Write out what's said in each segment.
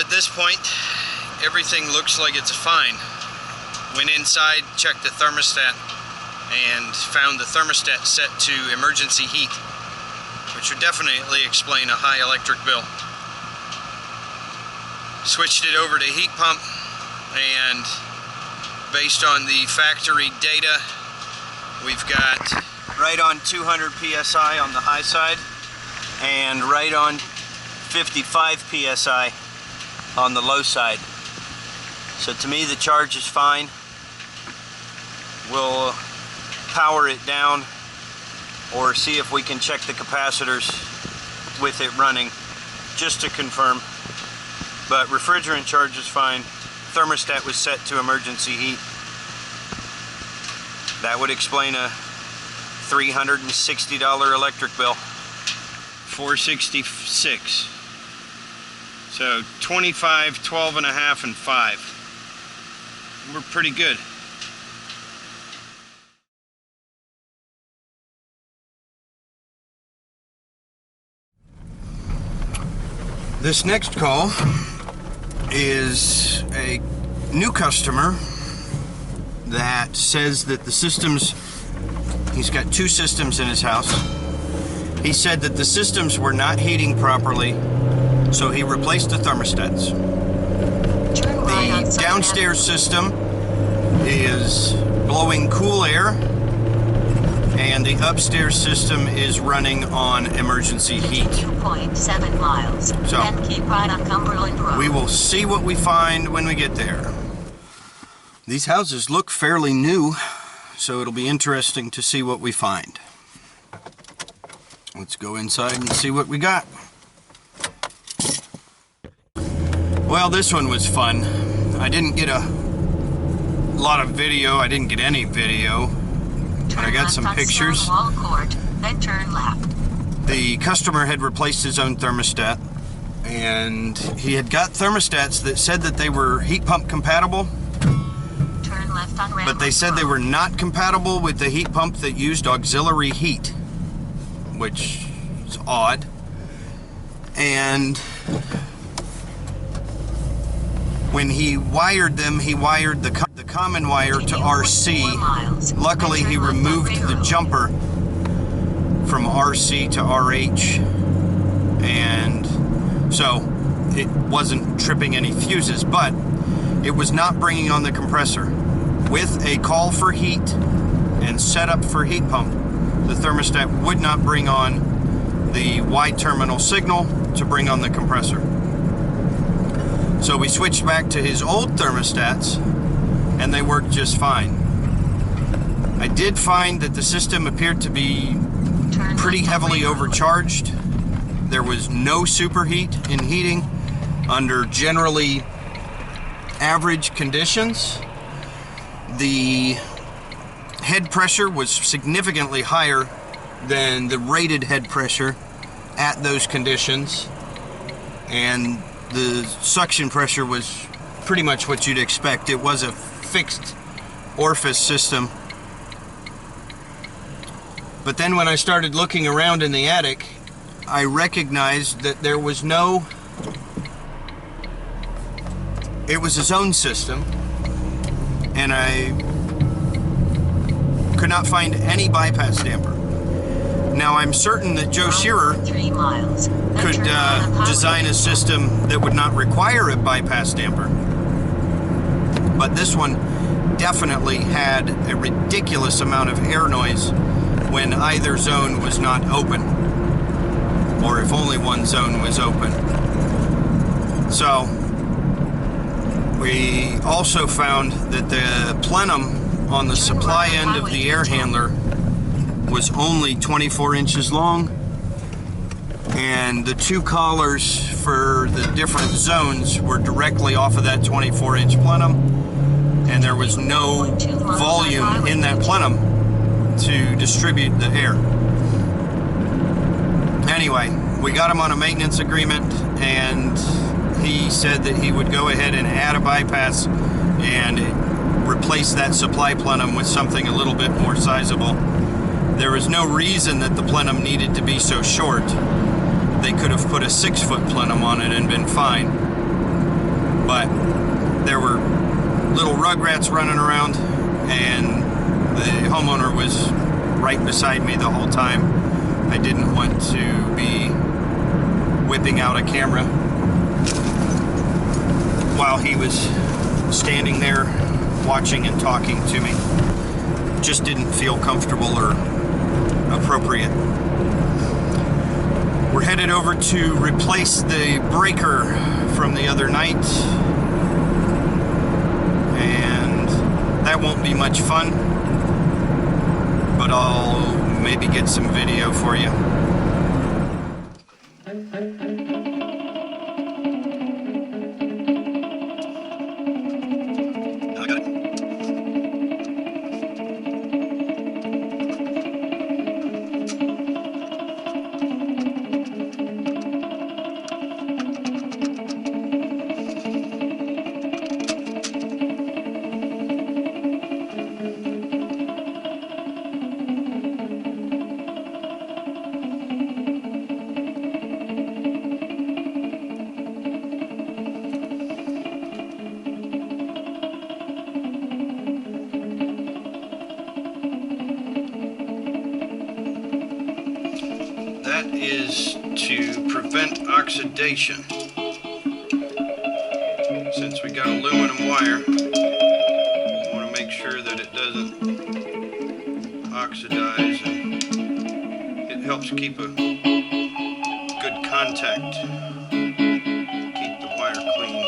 at this point, everything looks like it's fine. Went inside, checked the thermostat, and found the thermostat set to emergency heat, which would definitely explain a high electric bill. Switched it over to heat pump, and based on the factory data, we've got right on 200 psi on the high side and right on 55 psi on the low side. So to me the charge is fine. We'll power it down or see if we can check the capacitors with it running just to confirm. But refrigerant charge is fine. Thermostat was set to emergency heat. That would explain a $360 electric bill. 466. So 25, 12 and a half, and 5. We're pretty good. This next call is a new customer that says that the systems, he's got 2 systems in his house. He said that the systems were not heating properly, so he replaced the thermostats. The downstairs system is blowing cool air, and the upstairs system is running on emergency heat. 2.7 miles. So, Then keep right on Cumberland Road. We will see what we find when we get there. These houses look fairly new, so it'll be interesting to see what we find. Let's go inside and see what we got. Well, this one was fun. I didn't get a lot of video. I didn't get any video, but I got some pictures. Stonewall Court, then turn left. The customer had replaced his own thermostat, and he had got thermostats that said that they were heat pump compatible, Turn left on but they said they were not compatible with the heat pump that used auxiliary heat, which is odd. And when he wired them, he wired the common wire to RC. Luckily, he removed the jumper from RC to RH, and so it wasn't tripping any fuses, but it was not bringing on the compressor. With a call for heat and setup for heat pump, the thermostat would not bring on the Y terminal signal to bring on the compressor. So we switched back to his old thermostats, and they worked just fine. I did find that the system appeared to be pretty heavily overcharged. There was no superheat in heating under generally average conditions. The head pressure was significantly higher than the rated head pressure at those conditions, and the suction pressure was pretty much what you'd expect. It was a fixed orifice system. But then when I started looking around in the attic, I recognized that there was no... It was his own system, and I could not find any bypass damper. Now, I'm certain that Joe Shearer could design a system that would not require a bypass damper. But this one definitely had a ridiculous amount of air noise when either zone was not open, or if only one zone was open. So, we also found that the plenum on the supply end of the air handler was only 24 inches long, and the 2 collars for the different zones were directly off of that 24-inch plenum, and there was no volume in that plenum to distribute the air. Anyway, we got him on a maintenance agreement, and he said that he would go ahead and add a bypass and replace that supply plenum with something a little bit more sizable. There was no reason that the plenum needed to be so short. They could have put a 6-foot plenum on it and been fine. but there were little rugrats running around, and the homeowner was right beside me the whole time. I didn't want to be whipping out a camera while he was standing there watching and talking to me. Just didn't feel comfortable or appropriate. We're headed over to replace the breaker from the other night, and that won't be much fun, but I'll maybe get some video for you. That is to prevent oxidation. Since we got aluminum wire, we want to make sure that it doesn't oxidize, and it helps keep a good contact, keep the wire clean.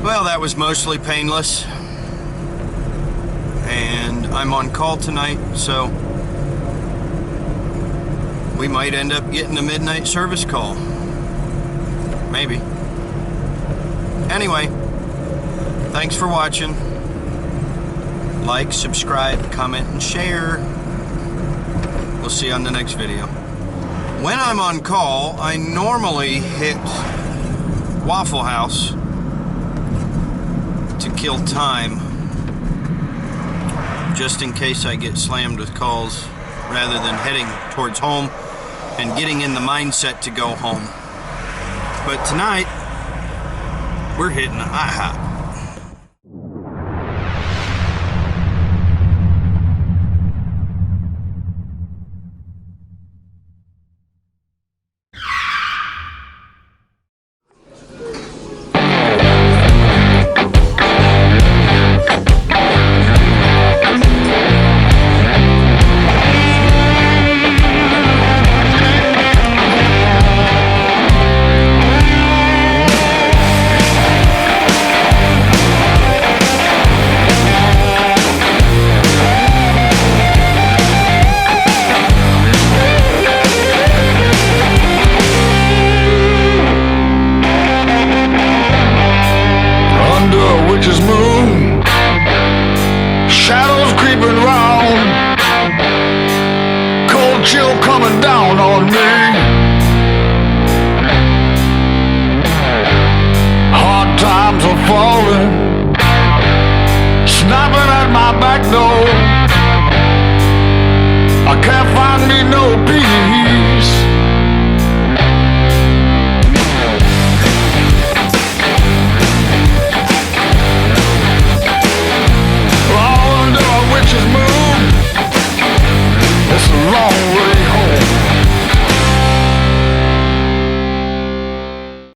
Well, that was mostly painless, and I'm on call tonight, so we might end up getting a midnight service call. Maybe. Anyway, thanks for watching. Like, subscribe, comment, and share. We'll see you on the next video. When I'm on call, I normally hit Waffle House to kill time, just in case I get slammed with calls, rather than heading towards home and getting in the mindset to go home. But tonight, we're hitting iHop. Chill coming down on me.